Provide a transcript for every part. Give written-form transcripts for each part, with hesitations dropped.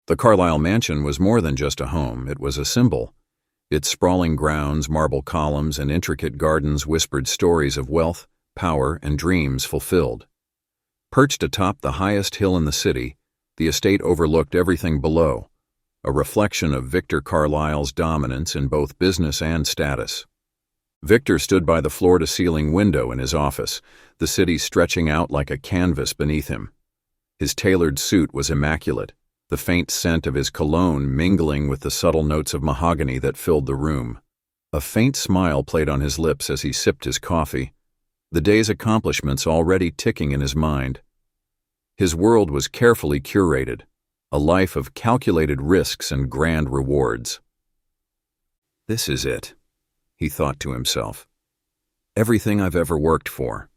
The Carlyle mansion was more than just a home, it was a symbol. Its sprawling grounds, marble columns, and intricate gardens whispered stories of wealth, power, and dreams fulfilled. Perched atop the highest hill in the city, the estate overlooked everything below, a reflection of Victor Carlyle's dominance in both business and status. Victor stood by the floor-to-ceiling window in his office, the city stretching out like a canvas beneath him. His tailored suit was immaculate, the faint scent of his cologne mingling with the subtle notes of mahogany that filled the room. A faint smile played on his lips as he sipped his coffee, the day's accomplishments already ticking in his mind. His world was carefully curated, a life of calculated risks and grand rewards. This is it, he thought to himself. Everything I've ever worked for.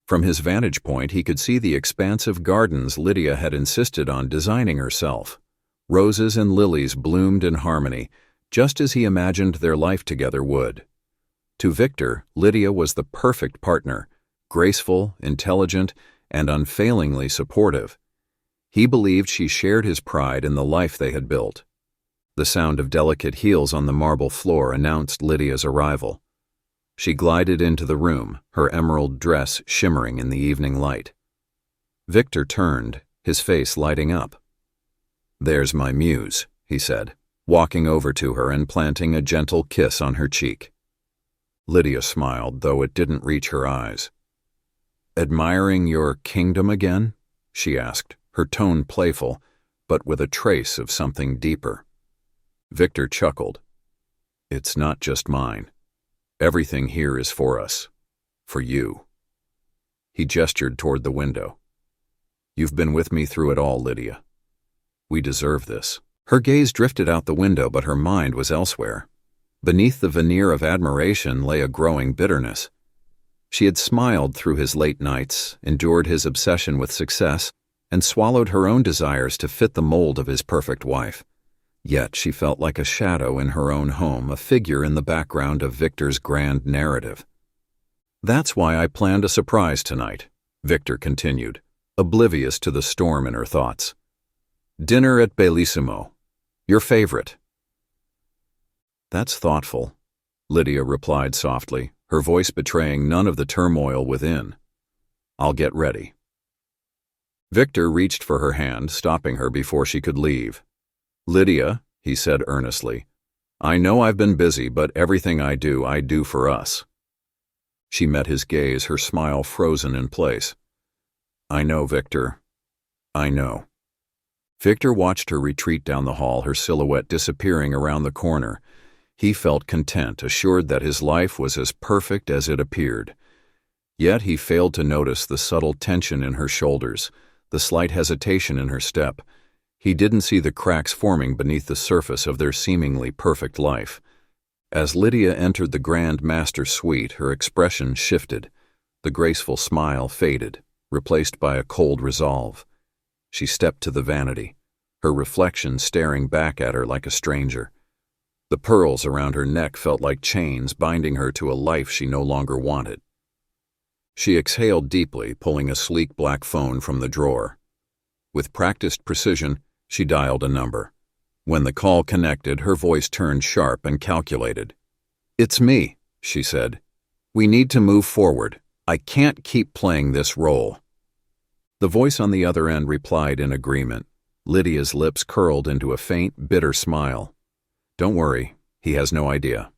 From his vantage point, he could see the expansive gardens Lydia had insisted on designing herself. Roses and lilies bloomed in harmony, just as he imagined their life together would. To Victor, Lydia was the perfect partner, graceful, intelligent, and unfailingly supportive. He believed she shared his pride in the life they had built. The sound of delicate heels on the marble floor announced Lydia's arrival. She glided into the room, her emerald dress shimmering in the evening light. Victor turned, his face lighting up. "There's my muse," he said, walking over to her and planting a gentle kiss on her cheek. Lydia smiled, though it didn't reach her eyes. "Admiring your kingdom again?" she asked, her tone playful, but with a trace of something deeper. Victor chuckled. "It's not just mine. Everything here is for us. For you." He gestured toward the window. "You've been with me through it all, Lydia. We deserve this." Her gaze drifted out the window, but her mind was elsewhere. Beneath the veneer of admiration lay a growing bitterness. She had smiled through his late nights, endured his obsession with success, and swallowed her own desires to fit the mold of his perfect wife. Yet she felt like a shadow in her own home, a figure in the background of Victor's grand narrative. "That's why I planned a surprise tonight," Victor continued, oblivious to the storm in her thoughts. "Dinner at Bellissimo. Your favorite." "That's thoughtful," Lydia replied softly, her voice betraying none of the turmoil within. "I'll get ready." Victor reached for her hand, stopping her before she could leave. "Lydia," he said earnestly, "I know I've been busy, but everything I do for us." She met his gaze, her smile frozen in place. "I know, Victor. I know." Victor watched her retreat down the hall, her silhouette disappearing around the corner. He felt content, assured that his life was as perfect as it appeared. Yet he failed to notice the subtle tension in her shoulders, the slight hesitation in her step. He didn't see the cracks forming beneath the surface of their seemingly perfect life. As Lydia entered the grand master suite, her expression shifted. The graceful smile faded, replaced by a cold resolve. She stepped to the vanity, her reflection staring back at her like a stranger. The pearls around her neck felt like chains binding her to a life she no longer wanted. She exhaled deeply, pulling a sleek black phone from the drawer. With practiced precision, she dialed a number. When the call connected, her voice turned sharp and calculated. "It's me," she said. "We need to move forward. I can't keep playing this role." The voice on the other end replied in agreement. Lydia's lips curled into a faint, bitter smile. "Don't worry, he has no idea."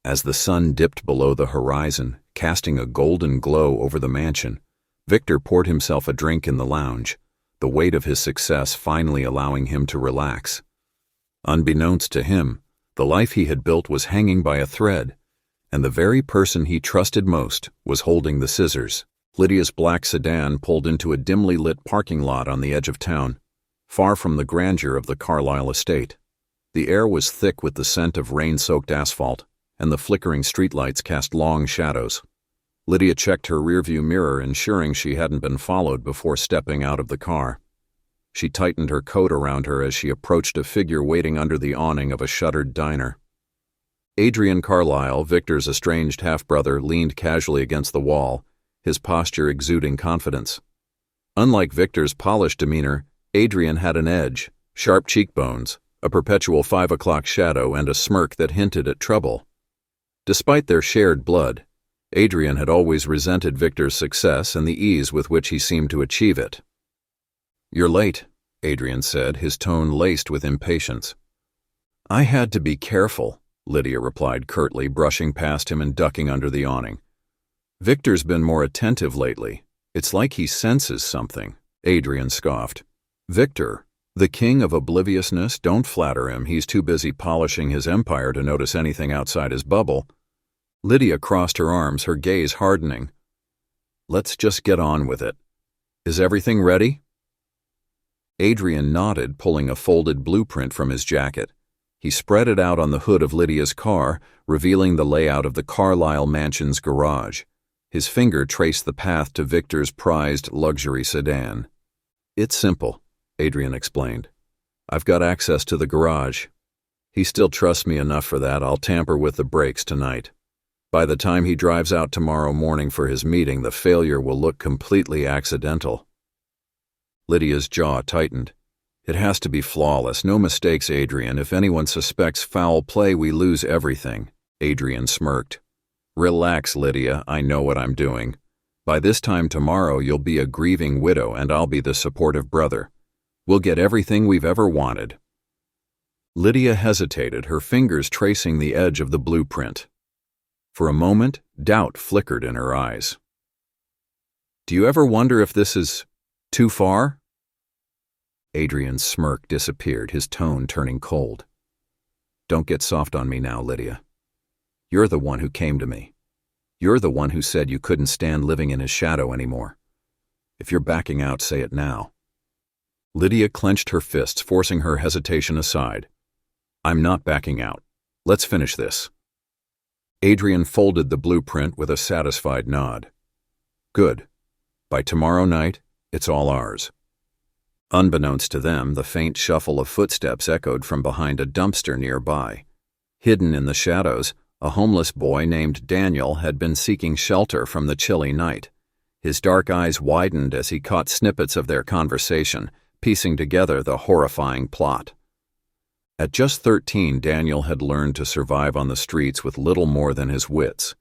As the sun dipped below the horizon, casting a golden glow over the mansion, Victor poured himself a drink in the lounge, the weight of his success finally allowing him to relax. Unbeknownst to him, the life he had built was hanging by a thread, and the very person he trusted most was holding the scissors. Lydia's black sedan pulled into a dimly lit parking lot on the edge of town, far from the grandeur of the Carlyle estate. The air was thick with the scent of rain-soaked asphalt, and the flickering streetlights cast long shadows. Lydia checked her rearview mirror, ensuring she hadn't been followed before stepping out of the car. She tightened her coat around her as she approached a figure waiting under the awning of a shuttered diner. Adrian Carlyle, Victor's estranged half-brother, leaned casually against the wall, his posture exuding confidence. Unlike Victor's polished demeanor, Adrian had an edge, sharp cheekbones, a perpetual 5 o'clock shadow, and a smirk that hinted at trouble. Despite their shared blood, Adrian had always resented Victor's success and the ease with which he seemed to achieve it. "You're late," Adrian said, his tone laced with impatience. "I had to be careful," Lydia replied curtly, brushing past him and ducking under the awning. "Victor's been more attentive lately. It's like he senses something," Adrian scoffed. "Victor, the king of obliviousness, don't flatter him. He's too busy polishing his empire to notice anything outside his bubble." Lydia crossed her arms, her gaze hardening. "Let's just get on with it. Is everything ready?" Adrian nodded, pulling a folded blueprint from his jacket. He spread it out on the hood of Lydia's car, revealing the layout of the Carlyle Mansion's garage. His finger traced the path to Victor's prized luxury sedan. "It's simple," Adrian explained. "I've got access to the garage. He still trusts me enough for that. I'll tamper with the brakes tonight. By the time he drives out tomorrow morning for his meeting, the failure will look completely accidental." Lydia's jaw tightened. "It has to be flawless. No mistakes, Adrian. If anyone suspects foul play, we lose everything." Adrian smirked. "Relax, Lydia. I know what I'm doing. By this time tomorrow, you'll be a grieving widow, and I'll be the supportive brother. We'll get everything we've ever wanted." Lydia hesitated, her fingers tracing the edge of the blueprint. For a moment, doubt flickered in her eyes. "Do you ever wonder if this is too far?" Adrian's smirk disappeared, his tone turning cold. "Don't get soft on me now, Lydia. You're the one who came to me. You're the one who said you couldn't stand living in his shadow anymore. If you're backing out, say it now." Lydia clenched her fists, forcing her hesitation aside. "I'm not backing out. Let's finish this." Adrian folded the blueprint with a satisfied nod. "Good. By tomorrow night, it's all ours." Unbeknownst to them, the faint shuffle of footsteps echoed from behind a dumpster nearby. Hidden in the shadows, a homeless boy named Daniel had been seeking shelter from the chilly night. His dark eyes widened as he caught snippets of their conversation, piecing together the horrifying plot. At just 13, Daniel had learned to survive on the streets with little more than his wits.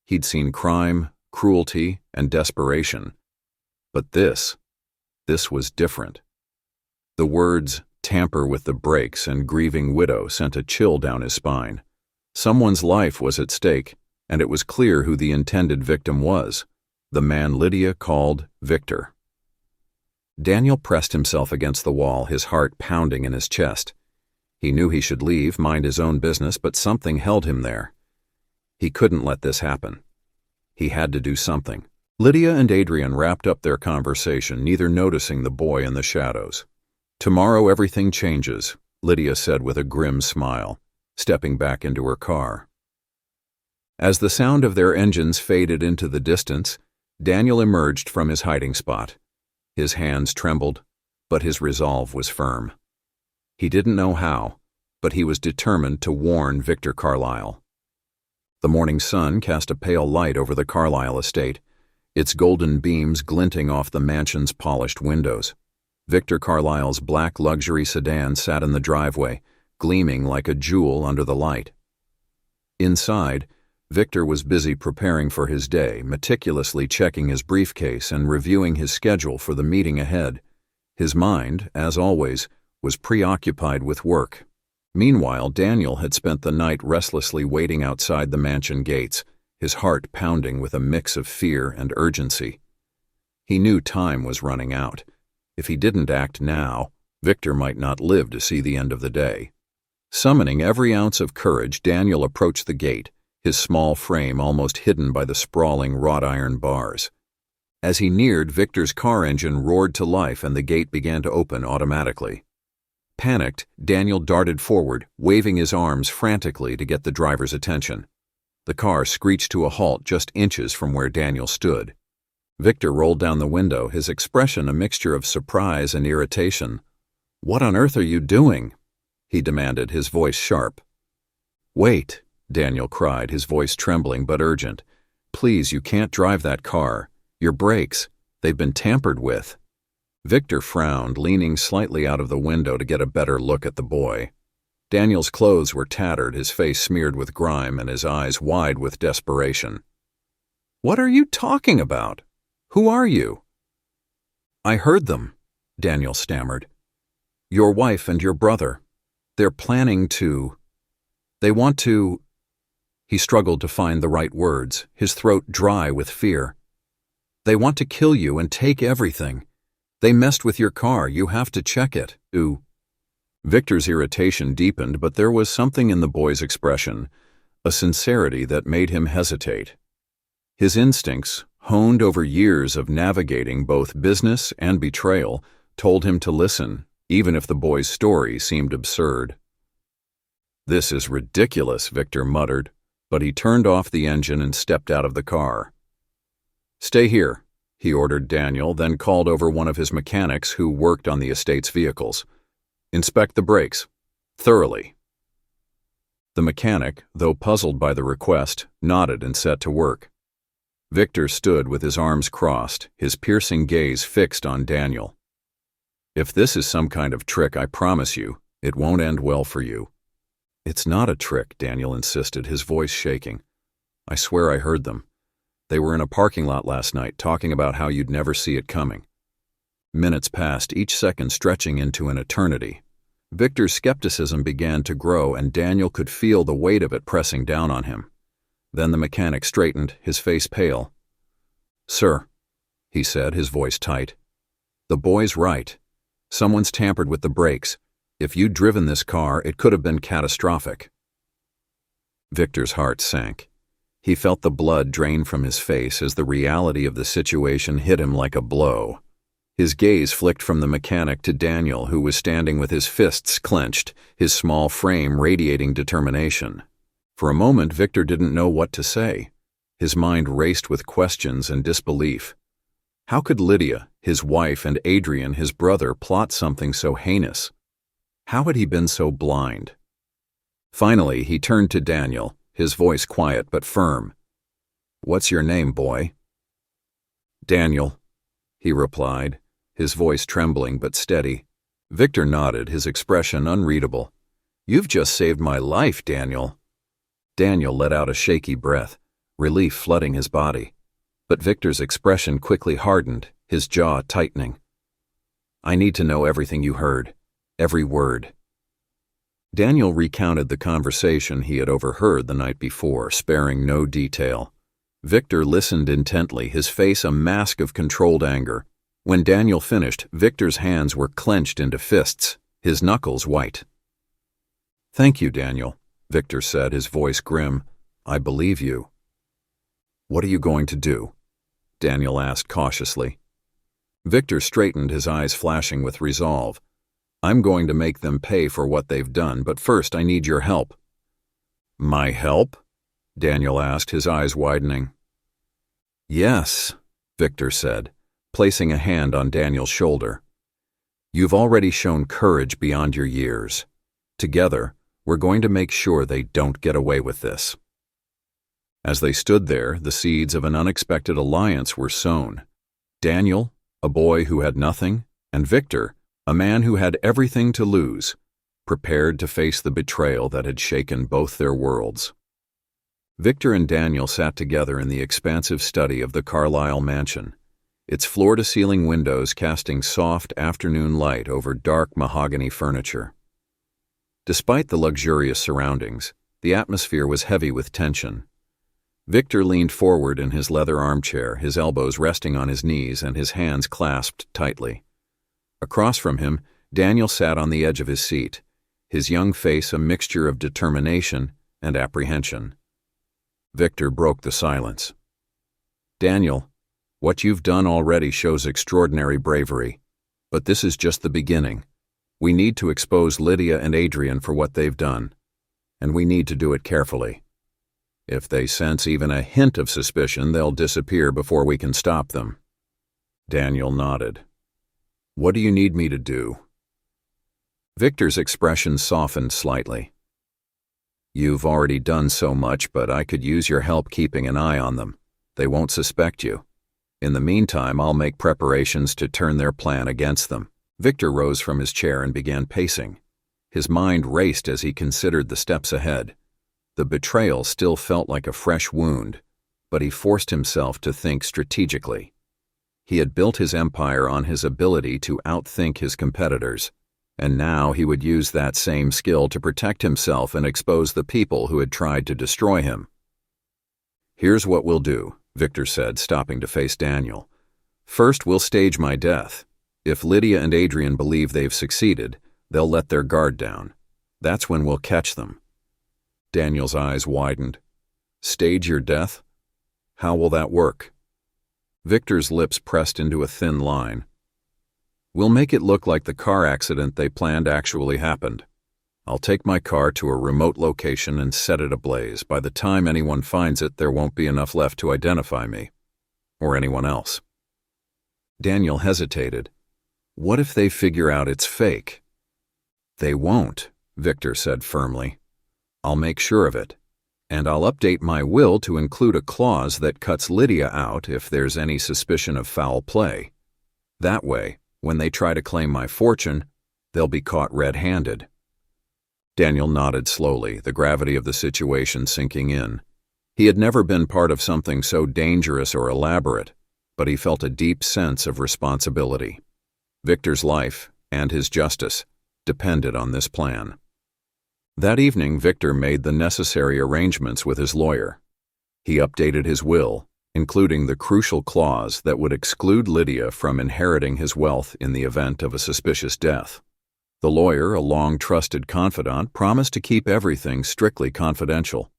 He'd seen crime, cruelty, and desperation. But this was different. The words, "tamper with the brakes" and "grieving widow" sent a chill down his spine. Someone's life was at stake, and it was clear who the intended victim was, the man Lydia called Victor. Daniel pressed himself against the wall, his heart pounding in his chest. He knew he should leave, mind his own business, but something held him there. He couldn't let this happen. He had to do something. Lydia and Adrian wrapped up their conversation, neither noticing the boy in the shadows. "Tomorrow everything changes," Lydia said with a grim smile, stepping back into her car. As the sound of their engines faded into the distance, Daniel emerged from his hiding spot. His hands trembled, but his resolve was firm. He didn't know how, but he was determined to warn Victor Carlyle. The morning sun cast a pale light over the Carlyle estate, its golden beams glinting off the mansion's polished windows. Victor Carlyle's black luxury sedan sat in the driveway, gleaming like a jewel under the light. Inside, Victor was busy preparing for his day, meticulously checking his briefcase and reviewing his schedule for the meeting ahead. His mind, as always, was preoccupied with work. Meanwhile, Daniel had spent the night restlessly waiting outside the mansion gates, his heart pounding with a mix of fear and urgency. He knew time was running out. If he didn't act now, Victor might not live to see the end of the day. Summoning every ounce of courage, Daniel approached the gate, his small frame almost hidden by the sprawling wrought iron bars. As he neared, Victor's car engine roared to life and the gate began to open automatically. Panicked, Daniel darted forward, waving his arms frantically to get the driver's attention. The car screeched to a halt just inches from where Daniel stood. Victor rolled down the window, his expression a mixture of surprise and irritation. "What on earth are you doing?" he demanded, his voice sharp. "Wait," Daniel cried, his voice trembling but urgent. "Please, you can't drive that car. Your brakes, they've been tampered with." Victor frowned, leaning slightly out of the window to get a better look at the boy. Daniel's clothes were tattered, his face smeared with grime, and his eyes wide with desperation. "What are you talking about? Who are you?" "I heard them," Daniel stammered. "Your wife and your brother. They're planning to... They want to..." He struggled to find the right words, his throat dry with fear. "They want to kill you and take everything. They messed with your car. You have to check it." Ooh. Victor's irritation deepened, but there was something in the boy's expression, a sincerity that made him hesitate. His instincts, honed over years of navigating both business and betrayal, told him to listen, even if the boy's story seemed absurd. "This is ridiculous," Victor muttered, but he turned off the engine and stepped out of the car. "Stay here," he ordered Daniel, then called over one of his mechanics who worked on the estate's vehicles. "Inspect the brakes. Thoroughly." The mechanic, though puzzled by the request, nodded and set to work. Victor stood with his arms crossed, his piercing gaze fixed on Daniel. "If this is some kind of trick, I promise you, it won't end well for you." "It's not a trick," Daniel insisted, his voice shaking. "I swear I heard them. They were in a parking lot last night, talking about how you'd never see it coming." Minutes passed, each second stretching into an eternity. Victor's skepticism began to grow, and Daniel could feel the weight of it pressing down on him. Then the mechanic straightened, his face pale. "Sir," he said, his voice tight, "the boy's right. Someone's tampered with the brakes. If you'd driven this car, it could have been catastrophic." Victor's heart sank. He felt the blood drain from his face as the reality of the situation hit him like a blow. His gaze flicked from the mechanic to Daniel, who was standing with his fists clenched, his small frame radiating determination. For a moment, Victor didn't know what to say. His mind raced with questions and disbelief. How could Lydia, his wife, and Adrian, his brother, plot something so heinous? How had he been so blind? Finally, he turned to Daniel, his voice quiet but firm. "What's your name, boy?" "Daniel," he replied, his voice trembling but steady. Victor nodded, his expression unreadable. "You've just saved my life, Daniel." Daniel let out a shaky breath, relief flooding his body. But Victor's expression quickly hardened, his jaw tightening. "I need to know everything you heard, every word." Daniel recounted the conversation he had overheard the night before, sparing no detail. Victor listened intently, his face a mask of controlled anger. When Daniel finished, Victor's hands were clenched into fists, his knuckles white. "Thank you, Daniel," Victor said, his voice grim. "I believe you." "What are you going to do?" Daniel asked cautiously. Victor straightened, his eyes flashing with resolve. "I'm going to make them pay for what they've done, but first I need your help." "My help?" Daniel asked, his eyes widening. "Yes," Victor said, placing a hand on Daniel's shoulder. "You've already shown courage beyond your years. Together, we're going to make sure they don't get away with this." As they stood there, the seeds of an unexpected alliance were sown. Daniel, a boy who had nothing, and Victor, a man who had everything to lose, prepared to face the betrayal that had shaken both their worlds. Victor and Daniel sat together in the expansive study of the Carlisle mansion, its floor-to-ceiling windows casting soft afternoon light over dark mahogany furniture. Despite the luxurious surroundings, the atmosphere was heavy with tension. Victor leaned forward in his leather armchair, his elbows resting on his knees and his hands clasped tightly. Across from him, Daniel sat on the edge of his seat, his young face a mixture of determination and apprehension. Victor broke the silence. "Daniel, what you've done already shows extraordinary bravery, but this is just the beginning. We need to expose Lydia and Adrian for what they've done, and we need to do it carefully. If they sense even a hint of suspicion, they'll disappear before we can stop them." Daniel nodded. "What do you need me to do?" Victor's expression softened slightly. "You've already done so much, but I could use your help keeping an eye on them. They won't suspect you. In the meantime, I'll make preparations to turn their plan against them." Victor rose from his chair and began pacing. His mind raced as he considered the steps ahead. The betrayal still felt like a fresh wound, but he forced himself to think strategically. He had built his empire on his ability to outthink his competitors, and now he would use that same skill to protect himself and expose the people who had tried to destroy him. "Here's what we'll do," Victor said, stopping to face Daniel. "First, we'll stage my death. If Lydia and Adrian believe they've succeeded, they'll let their guard down. That's when we'll catch them." Daniel's eyes widened. "Stage your death? How will that work?" Victor's lips pressed into a thin line. "We'll make it look like the car accident they planned actually happened. I'll take my car to a remote location and set it ablaze. By the time anyone finds it, there won't be enough left to identify me. Or anyone else." Daniel hesitated. "What if they figure out it's fake?" "They won't," Victor said firmly. "I'll make sure of it. And I'll update my will to include a clause that cuts Lydia out if there's any suspicion of foul play. That way, when they try to claim my fortune, they'll be caught red-handed." Daniel nodded slowly, the gravity of the situation sinking in. He had never been part of something so dangerous or elaborate, but he felt a deep sense of responsibility. Victor's life, and his justice, depended on this plan. That evening, Victor made the necessary arrangements with his lawyer. He updated his will, including the crucial clause that would exclude Lydia from inheriting his wealth in the event of a suspicious death. The lawyer, a long-trusted confidant, promised to keep everything strictly confidential.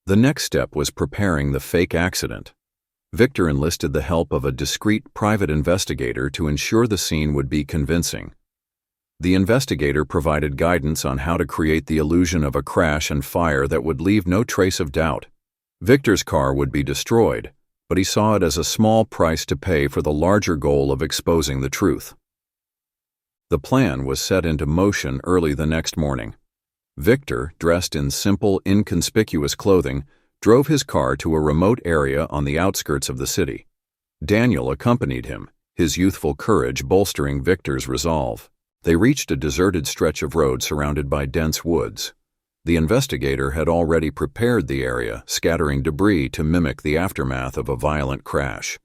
The next step was preparing the fake accident. Victor enlisted the help of a discreet private investigator to ensure the scene would be convincing. The investigator provided guidance on how to create the illusion of a crash and fire that would leave no trace of doubt. Victor's car would be destroyed, but he saw it as a small price to pay for the larger goal of exposing the truth. The plan was set into motion early the next morning. Victor, dressed in simple, inconspicuous clothing, drove his car to a remote area on the outskirts of the city. Daniel accompanied him, his youthful courage bolstering Victor's resolve. They reached a deserted stretch of road surrounded by dense woods. The investigator had already prepared the area, scattering debris to mimic the aftermath of a violent crash.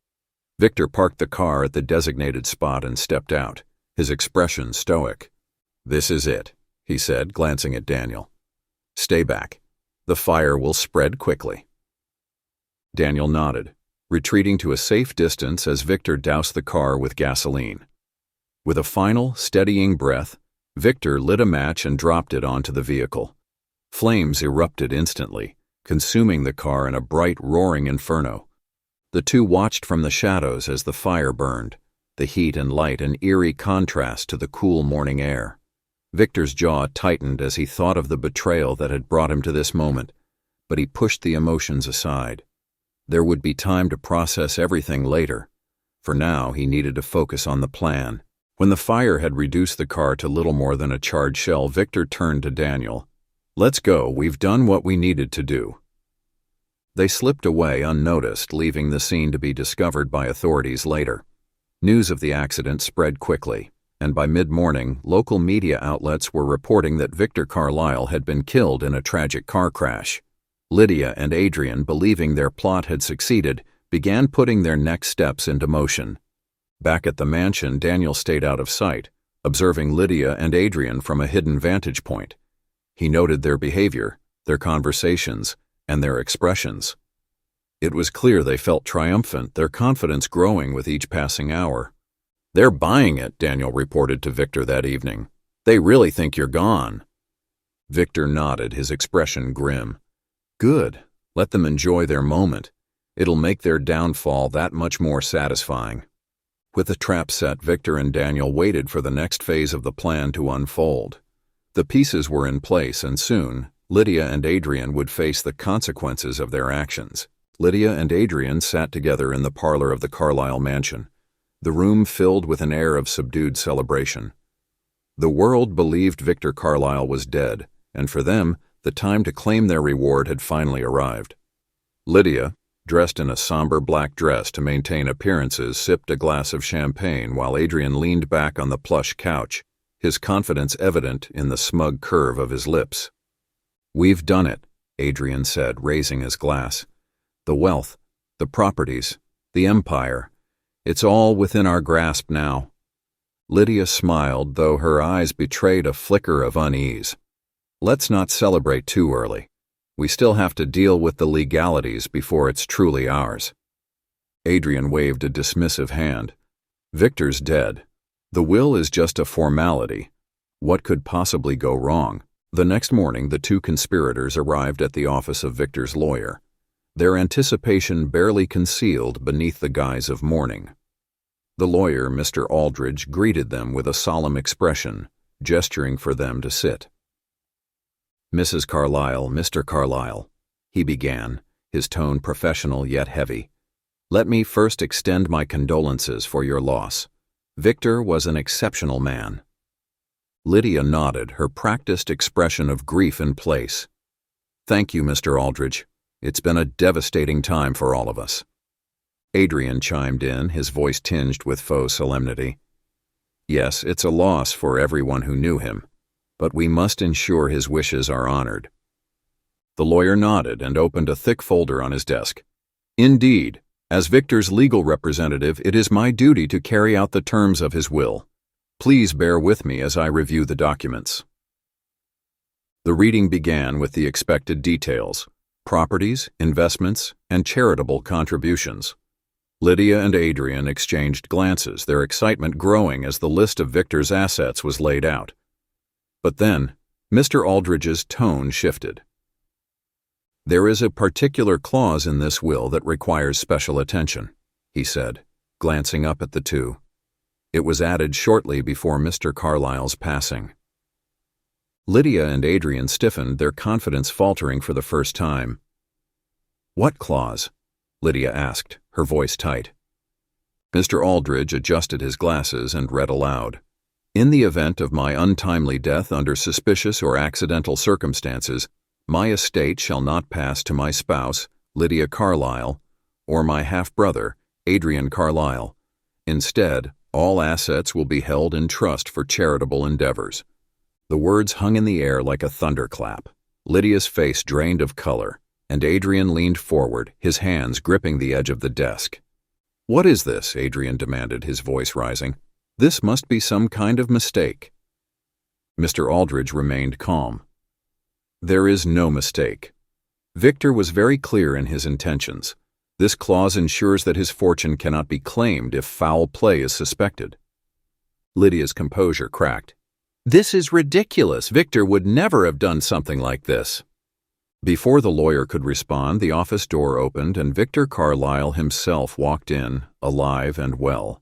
Victor parked the car at the designated spot and stepped out, his expression stoic. "This is it," he said, glancing at Daniel. "Stay back. The fire will spread quickly." Daniel nodded, retreating to a safe distance as Victor doused the car with gasoline. With a final, steadying breath, Victor lit a match and dropped it onto the vehicle. Flames erupted instantly, consuming the car in a bright, roaring inferno. The two watched from the shadows as the fire burned, the heat and light an eerie contrast to the cool morning air. Victor's jaw tightened as he thought of the betrayal that had brought him to this moment, but he pushed the emotions aside. There would be time to process everything later. For now, he needed to focus on the plan. When the fire had reduced the car to little more than a charred shell, Victor turned to Daniel. "Let's go, we've done what we needed to do." They slipped away unnoticed, leaving the scene to be discovered by authorities later. News of the accident spread quickly, and by mid-morning, local media outlets were reporting that Victor Carlyle had been killed in a tragic car crash. Lydia and Adrian, believing their plot had succeeded, began putting their next steps into motion. Back at the mansion, Daniel stayed out of sight, observing Lydia and Adrian from a hidden vantage point. He noted their behavior, their conversations, and their expressions. It was clear they felt triumphant, their confidence growing with each passing hour. "They're buying it," Daniel reported to Victor that evening. "They really think you're gone." Victor nodded, his expression grim. "Good. Let them enjoy their moment. It'll make their downfall that much more satisfying." With the trap set, Victor and Daniel waited for the next phase of the plan to unfold. The pieces were in place, and soon, Lydia and Adrian would face the consequences of their actions. Lydia and Adrian sat together in the parlor of the Carlyle mansion, the room filled with an air of subdued celebration. The world believed Victor Carlyle was dead, and for them, the time to claim their reward had finally arrived. "Lydia," dressed in a somber black dress to maintain appearances, sipped a glass of champagne while Adrian leaned back on the plush couch, his confidence evident in the smug curve of his lips. "We've done it," Adrian said, raising his glass. "The wealth, the properties, the empire. It's all within our grasp now." Lydia smiled, though her eyes betrayed a flicker of unease. "Let's not celebrate too early. We still have to deal with the legalities before it's truly ours." Adrian waved a dismissive hand. "Victor's dead. The will is just a formality. What could possibly go wrong?" The next morning, the two conspirators arrived at the office of Victor's lawyer, their anticipation barely concealed beneath the guise of mourning. The lawyer, Mr. Aldridge, greeted them with a solemn expression, gesturing for them to sit. "Mrs. Carlyle, Mr. Carlyle," he began, his tone professional yet heavy, "let me first extend my condolences for your loss. Victor was an exceptional man." Lydia nodded, her practiced expression of grief in place. "Thank you, Mr. Aldridge. It's been a devastating time for all of us." Adrian chimed in, his voice tinged with faux solemnity. "Yes, it's a loss for everyone who knew him, but we must ensure his wishes are honored." The lawyer nodded and opened a thick folder on his desk. "Indeed, as Victor's legal representative, it is my duty to carry out the terms of his will. Please bear with me as I review the documents." The reading began with the expected details: properties, investments, and charitable contributions. Lydia and Adrian exchanged glances, their excitement growing as the list of Victor's assets was laid out. But then, Mr. Aldridge's tone shifted. "There is a particular clause in this will that requires special attention," he said, glancing up at the two. It was added shortly before Mr. Carlyle's passing. Lydia and Adrian stiffened, their confidence faltering for the first time. "What clause?" Lydia asked, her voice tight. Mr. Aldridge adjusted his glasses and read aloud. "In the event of my untimely death under suspicious or accidental circumstances, my estate shall not pass to my spouse, Lydia Carlyle, or my half-brother, Adrian Carlyle. Instead, all assets will be held in trust for charitable endeavors." The words hung in the air like a thunderclap. Lydia's face drained of color, and Adrian leaned forward, his hands gripping the edge of the desk. "What is this?" Adrian demanded, his voice rising. "This must be some kind of mistake." Mr. Aldridge remained calm. "There is no mistake. Victor was very clear in his intentions. This clause ensures that his fortune cannot be claimed if foul play is suspected." Lydia's composure cracked. "This is ridiculous. Victor would never have done something like this." Before the lawyer could respond, the office door opened and Victor Carlyle himself walked in, alive and well.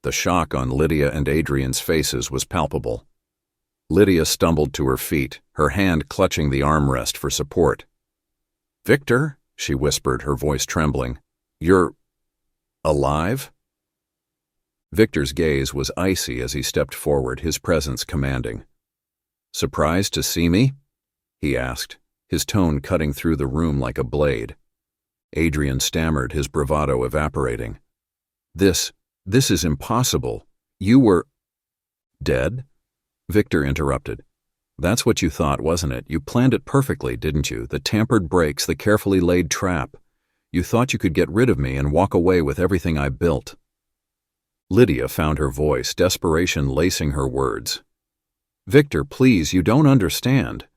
The shock on Lydia and Adrian's faces was palpable. Lydia stumbled to her feet, her hand clutching the armrest for support. "Victor," she whispered, her voice trembling, "you're alive?" Victor's gaze was icy as he stepped forward, his presence commanding. "Surprised to see me?" he asked, his tone cutting through the room like a blade. Adrian stammered, his bravado evaporating. This is impossible. You were—" "Dead?" Victor interrupted. "That's what you thought, wasn't it? You planned it perfectly, didn't you? The tampered brakes, the carefully laid trap. You thought you could get rid of me and walk away with everything I built." Lydia found her voice, desperation lacing her words. "Victor, please, you don't understand."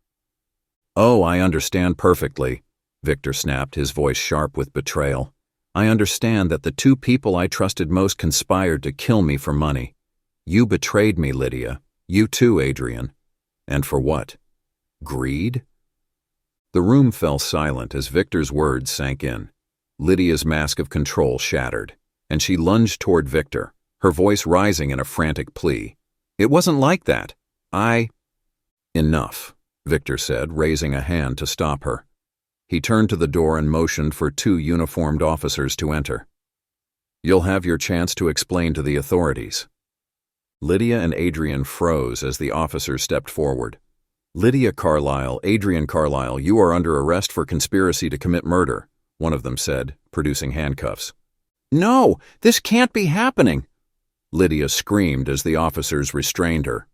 "Oh, I understand perfectly," Victor snapped, his voice sharp with betrayal. "I understand that the two people I trusted most conspired to kill me for money. You betrayed me, Lydia. You too, Adrian. And for what? Greed?" The room fell silent as Victor's words sank in. Lydia's mask of control shattered, and she lunged toward Victor, her voice rising in a frantic plea. "It wasn't like that. Enough," Victor said, raising a hand to stop her. He turned to the door and motioned for two uniformed officers to enter. "You'll have your chance to explain to the authorities." Lydia and Adrian froze as the officers stepped forward. "Lydia Carlyle, Adrian Carlyle, you are under arrest for conspiracy to commit murder. one of them said, producing handcuffs. "No, this can't be happening!" Lydia screamed as the officers restrained her.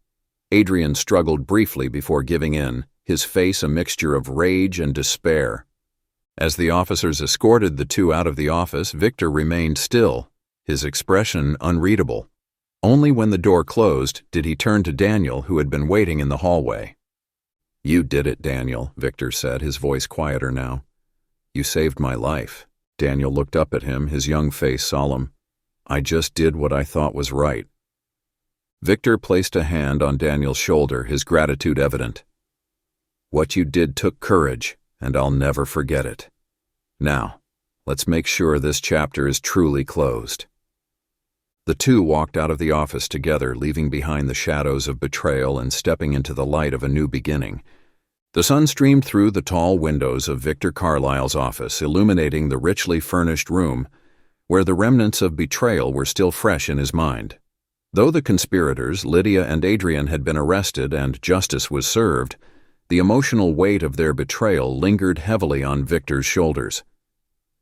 Adrian struggled briefly before giving in, his face a mixture of rage and despair. As the officers escorted the two out of the office, Victor remained still, his expression unreadable. Only when the door closed did he turn to Daniel, who had been waiting in the hallway. "You did it, Daniel," Victor said, his voice quieter now. "You saved my life." Daniel looked up at him, his young face solemn. "I just did what I thought was right." Victor placed a hand on Daniel's shoulder, his gratitude evident. "What you did took courage, and I'll never forget it. Now, let's make sure this chapter is truly closed." The two walked out of the office together, leaving behind the shadows of betrayal and stepping into the light of a new beginning. The sun streamed through the tall windows of Victor Carlyle's office, illuminating the richly furnished room, where the remnants of betrayal were still fresh in his mind. Though the conspirators, Lydia and Adrian, had been arrested and justice was served, the emotional weight of their betrayal lingered heavily on Victor's shoulders.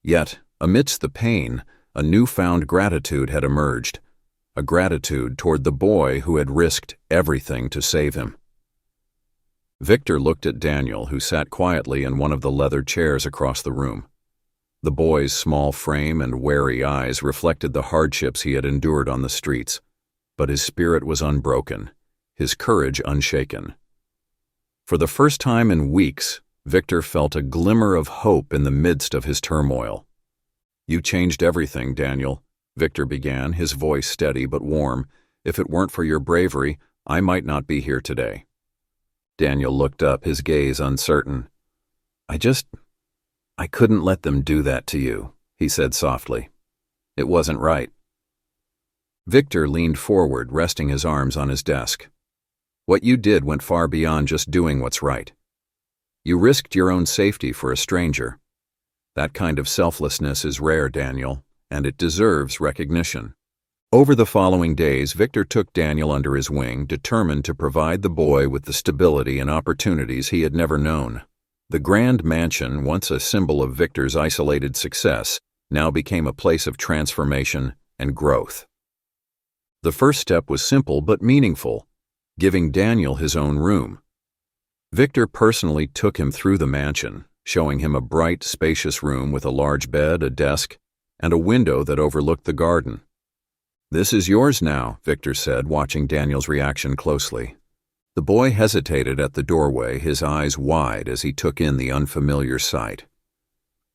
Yet, amidst the pain, a newfound gratitude had emerged, a gratitude toward the boy who had risked everything to save him. Victor looked at Daniel, who sat quietly in one of the leather chairs across the room. The boy's small frame and wary eyes reflected the hardships he had endured on the streets, but his spirit was unbroken, his courage unshaken. For the first time in weeks, Victor felt a glimmer of hope in the midst of his turmoil. "You changed everything, Daniel," Victor began, his voice steady but warm. "If it weren't for your bravery, I might not be here today." Daniel looked up, his gaze uncertain. I couldn't let them do that to you," he said softly. "It wasn't right." Victor leaned forward, resting his arms on his desk. "What you did went far beyond just doing what's right. You risked your own safety for a stranger. That kind of selflessness is rare, Daniel, and it deserves recognition." Over the following days, Victor took Daniel under his wing, determined to provide the boy with the stability and opportunities he had never known. The grand mansion, once a symbol of Victor's isolated success, now became a place of transformation and growth. The first step was simple but meaningful, giving Daniel his own room. Victor personally took him through the mansion, showing him a bright, spacious room with a large bed, a desk, and a window that overlooked the garden. "This is yours now," Victor said, watching Daniel's reaction closely. The boy hesitated at the doorway, his eyes wide as he took in the unfamiliar sight.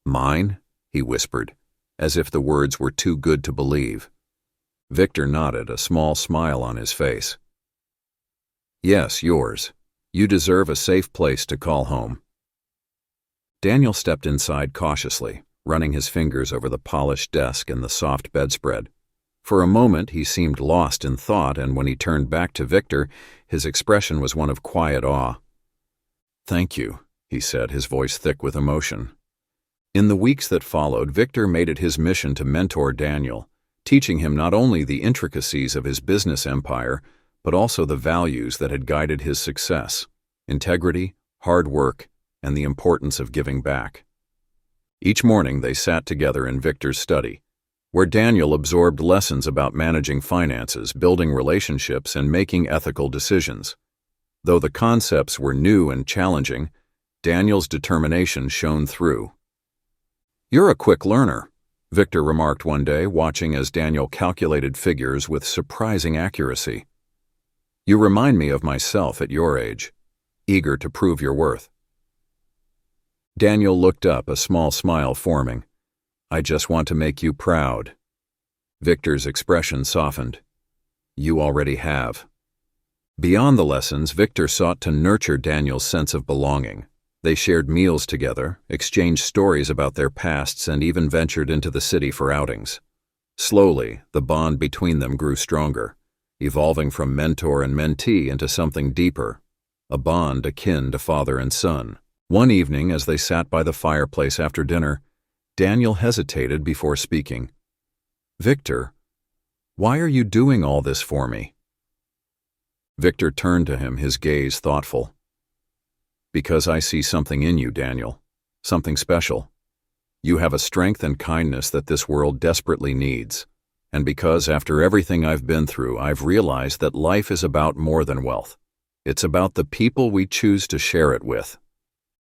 "Mine?" he whispered, as if the words were too good to believe. Victor nodded, a small smile on his face. "Yes, yours. You deserve a safe place to call home." Daniel stepped inside cautiously, running his fingers over the polished desk and the soft bedspread. For a moment he seemed lost in thought, and when he turned back to Victor, his expression was one of quiet awe. "Thank you," he said, his voice thick with emotion. In the weeks that followed, Victor made it his mission to mentor Daniel, teaching him not only the intricacies of his business empire, but also the values that had guided his success: integrity, hard work, and the importance of giving back. Each morning they sat together in Victor's study, where Daniel absorbed lessons about managing finances, building relationships, and making ethical decisions. Though the concepts were new and challenging, Daniel's determination shone through. "You're a quick learner," Victor remarked one day, watching as Daniel calculated figures with surprising accuracy. "You remind me of myself at your age, eager to prove your worth." Daniel looked up, a small smile forming. "I just want to make you proud." Victor's expression softened. "You already have." Beyond the lessons, Victor sought to nurture Daniel's sense of belonging. They shared meals together, exchanged stories about their pasts, and even ventured into the city for outings. Slowly, the bond between them grew stronger, evolving from mentor and mentee into something deeper, a bond akin to father and son. One evening, as they sat by the fireplace after dinner, Daniel hesitated before speaking. "Victor, why are you doing all this for me?" Victor turned to him, his gaze thoughtful. "Because I see something in you, Daniel. Something special. You have a strength and kindness that this world desperately needs. And because after everything I've been through, I've realized that life is about more than wealth. It's about the people we choose to share it with."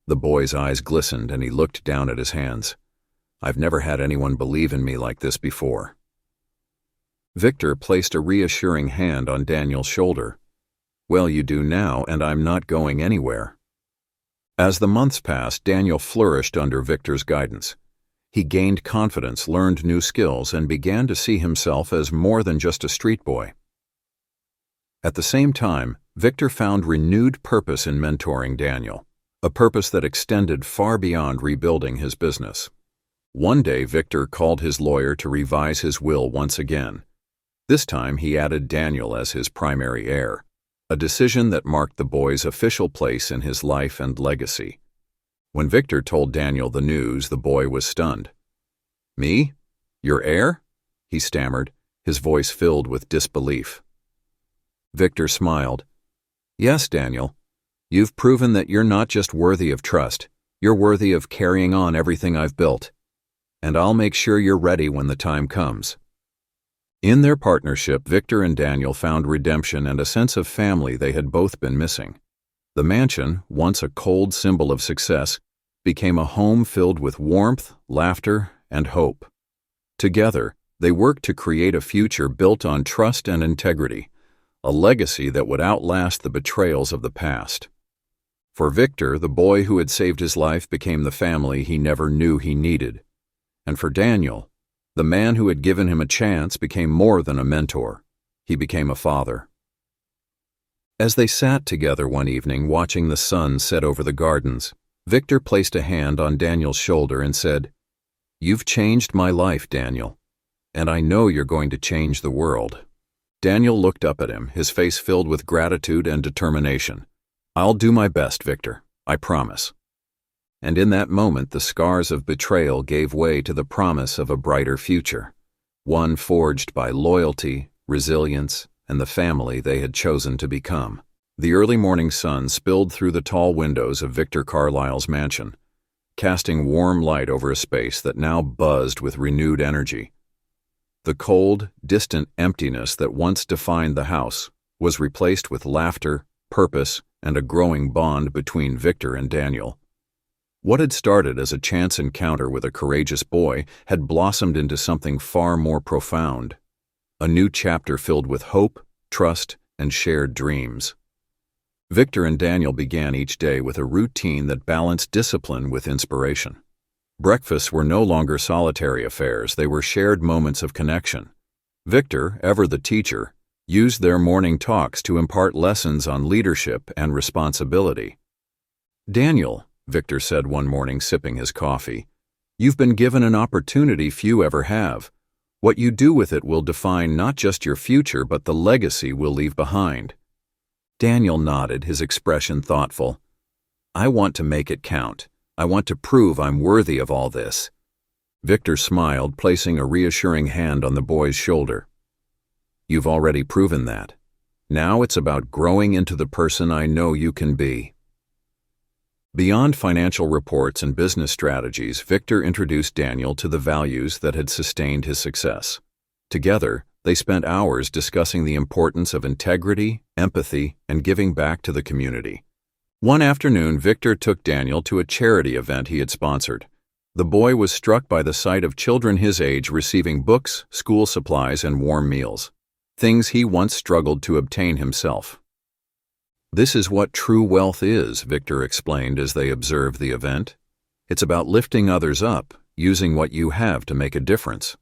The boy's eyes glistened and he looked down at his hands. "I've never had anyone believe in me like this before." Victor placed a reassuring hand on Daniel's shoulder. "Well, you do now, and I'm not going anywhere." As the months passed, Daniel flourished under Victor's guidance. He gained confidence, learned new skills, and began to see himself as more than just a street boy. At the same time, Victor found renewed purpose in mentoring Daniel, a purpose that extended far beyond rebuilding his business. One day, Victor called his lawyer to revise his will once again. This time, he added Daniel as his primary heir, a decision that marked the boy's official place in his life and legacy. When Victor told Daniel the news, the boy was stunned. "Me? Your heir?" he stammered, his voice filled with disbelief. Victor smiled. "Yes, Daniel. You've proven that you're not just worthy of trust, you're worthy of carrying on everything I've built. And I'll make sure you're ready when the time comes." In their partnership, Victor and Daniel found redemption and a sense of family they had both been missing. The mansion, once a cold symbol of success, became a home filled with warmth, laughter, and hope. Together, they worked to create a future built on trust and integrity, a legacy that would outlast the betrayals of the past. For Victor, the boy who had saved his life became the family he never knew he needed. And for Daniel, the man who had given him a chance became more than a mentor. He became a father. As they sat together one evening watching the sun set over the gardens, Victor placed a hand on Daniel's shoulder and said, "You've changed my life, Daniel, and I know you're going to change the world." Daniel looked up at him, his face filled with gratitude and determination. "I'll do my best, Victor, I promise." And in that moment, the scars of betrayal gave way to the promise of a brighter future, one forged by loyalty, resilience, and the family they had chosen to become. The early morning sun spilled through the tall windows of Victor Carlyle's mansion, casting warm light over a space that now buzzed with renewed energy. The cold, distant emptiness that once defined the house was replaced with laughter, purpose, and a growing bond between Victor and Daniel. What had started as a chance encounter with a courageous boy had blossomed into something far more profound, a new chapter filled with hope, trust, and shared dreams. Victor and Daniel began each day with a routine that balanced discipline with inspiration. Breakfasts were no longer solitary affairs, they were shared moments of connection. Victor, ever the teacher, used their morning talks to impart lessons on leadership and responsibility. "Daniel," Victor said one morning sipping his coffee, "you've been given an opportunity few ever have. What you do with it will define not just your future, but the legacy we'll leave behind." Daniel nodded, his expression thoughtful. "I want to make it count. I want to prove I'm worthy of all this." Victor smiled, placing a reassuring hand on the boy's shoulder. "You've already proven that. Now it's about growing into the person I know you can be." Beyond financial reports and business strategies, Victor introduced Daniel to the values that had sustained his success. Together, they spent hours discussing the importance of integrity, empathy, and giving back to the community. One afternoon, Victor took Daniel to a charity event he had sponsored. The boy was struck by the sight of children his age receiving books, school supplies, and warm meals, things he once struggled to obtain himself. "This is what true wealth is," Victor explained as they observed the event. "It's about lifting others up, using what you have to make a difference."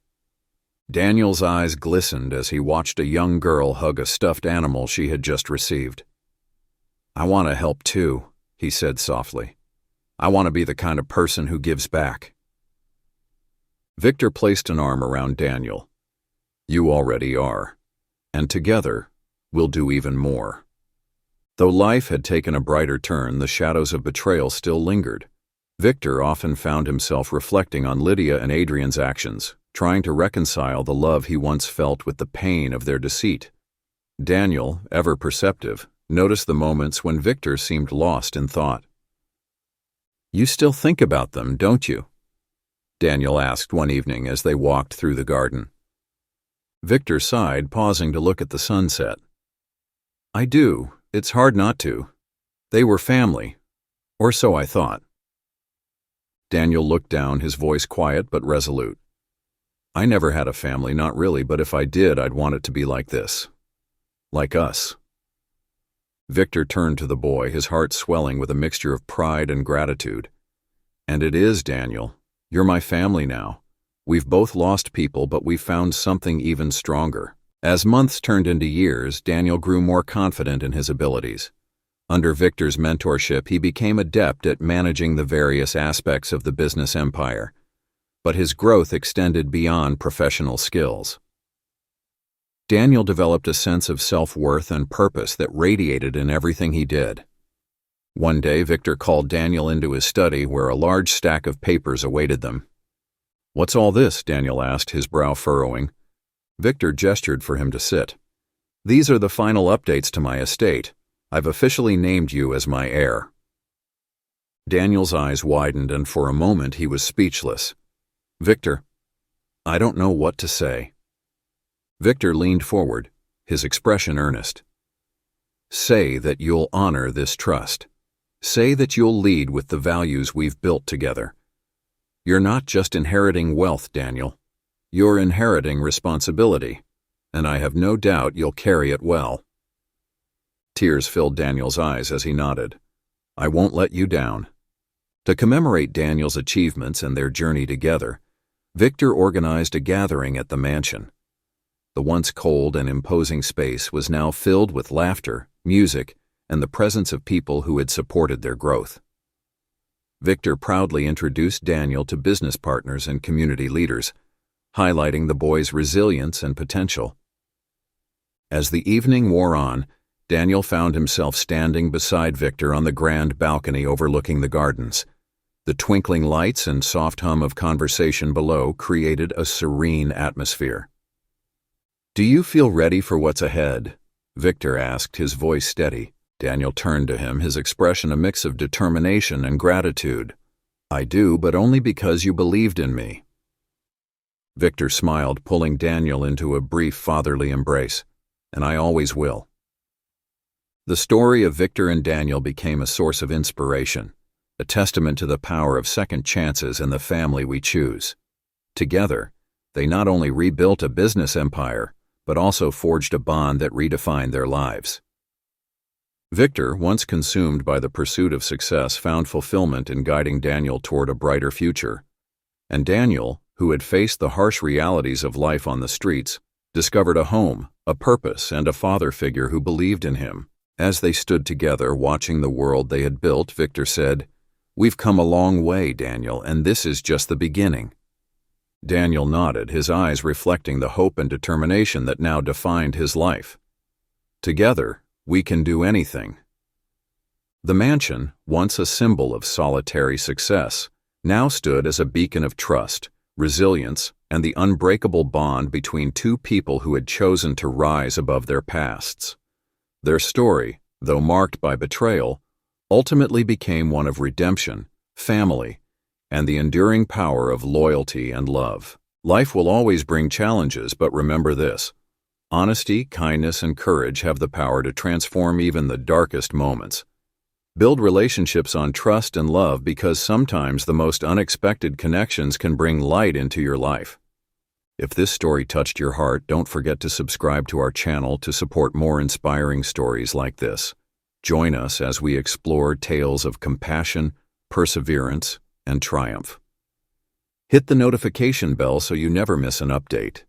Daniel's eyes glistened as he watched a young girl hug a stuffed animal she had just received. "I want to help too," he said softly. "I want to be the kind of person who gives back." Victor placed an arm around Daniel. "You already are, and together, we'll do even more." Though life had taken a brighter turn, the shadows of betrayal still lingered. Victor often found himself reflecting on Lydia and Adrian's actions, trying to reconcile the love he once felt with the pain of their deceit. Daniel, ever perceptive, noticed the moments when Victor seemed lost in thought. "You still think about them, don't you?" Daniel asked one evening as they walked through the garden. Victor sighed, pausing to look at the sunset. I do. It's hard not to. They were family. Or so I thought. Daniel looked down, his voice quiet but resolute. I never had a family, not really, but if I did, I'd want it to be like this. Like us. Victor turned to the boy, his heart swelling with a mixture of pride and gratitude. And it is, Daniel. You're my family now. We've both lost people, but we've found something even stronger. As months turned into years, Daniel grew more confident in his abilities. Under Victor's mentorship, he became adept at managing the various aspects of the business empire. But his growth extended beyond professional skills. Daniel developed a sense of self-worth and purpose that radiated in everything he did. One day, Victor called Daniel into his study where a large stack of papers awaited them. What's all this? Daniel asked, his brow furrowing. Victor gestured for him to sit. These are the final updates to my estate. I've officially named you as my heir. Daniel's eyes widened, and for a moment he was speechless. Victor, I don't know what to say. Victor leaned forward, his expression earnest. Say that you'll honor this trust. Say that you'll lead with the values we've built together. You're not just inheriting wealth, Daniel. You're inheriting responsibility, and I have no doubt you'll carry it well. Tears filled Daniel's eyes as he nodded. I won't let you down. To commemorate Daniel's achievements and their journey together, Victor organized a gathering at the mansion. The once cold and imposing space was now filled with laughter, music, and the presence of people who had supported their growth. Victor proudly introduced Daniel to business partners and community leaders, highlighting the boy's resilience and potential. As the evening wore on, Daniel found himself standing beside Victor on the grand balcony overlooking the gardens. The twinkling lights and soft hum of conversation below created a serene atmosphere. Do you feel ready for what's ahead? Victor asked, his voice steady. Daniel turned to him, his expression a mix of determination and gratitude. I do, but only because you believed in me. Victor smiled, pulling Daniel into a brief fatherly embrace. And I always will. The story of Victor and Daniel became a source of inspiration, a testament to the power of second chances and the family we choose. Together, they not only rebuilt a business empire, but also forged a bond that redefined their lives. Victor, once consumed by the pursuit of success, found fulfillment in guiding Daniel toward a brighter future. And Daniel, who had faced the harsh realities of life on the streets, discovered a home, a purpose, and a father figure who believed in him. As they stood together watching the world they had built, Victor said, We've come a long way, Daniel, and this is just the beginning. Daniel nodded, his eyes reflecting the hope and determination that now defined his life. Together, we can do anything. The mansion, once a symbol of solitary success, now stood as a beacon of trust, resilience, and the unbreakable bond between two people who had chosen to rise above their pasts. Their story, though marked by betrayal, ultimately became one of redemption, family, and the enduring power of loyalty and love. Life will always bring challenges, but remember this: honesty, kindness, and courage have the power to transform even the darkest moments. Build relationships on trust and love, because sometimes the most unexpected connections can bring light into your life. If this story touched your heart, don't forget to subscribe to our channel to support more inspiring stories like this. Join us as we explore tales of compassion, perseverance, and triumph. Hit the notification bell so you never miss an update.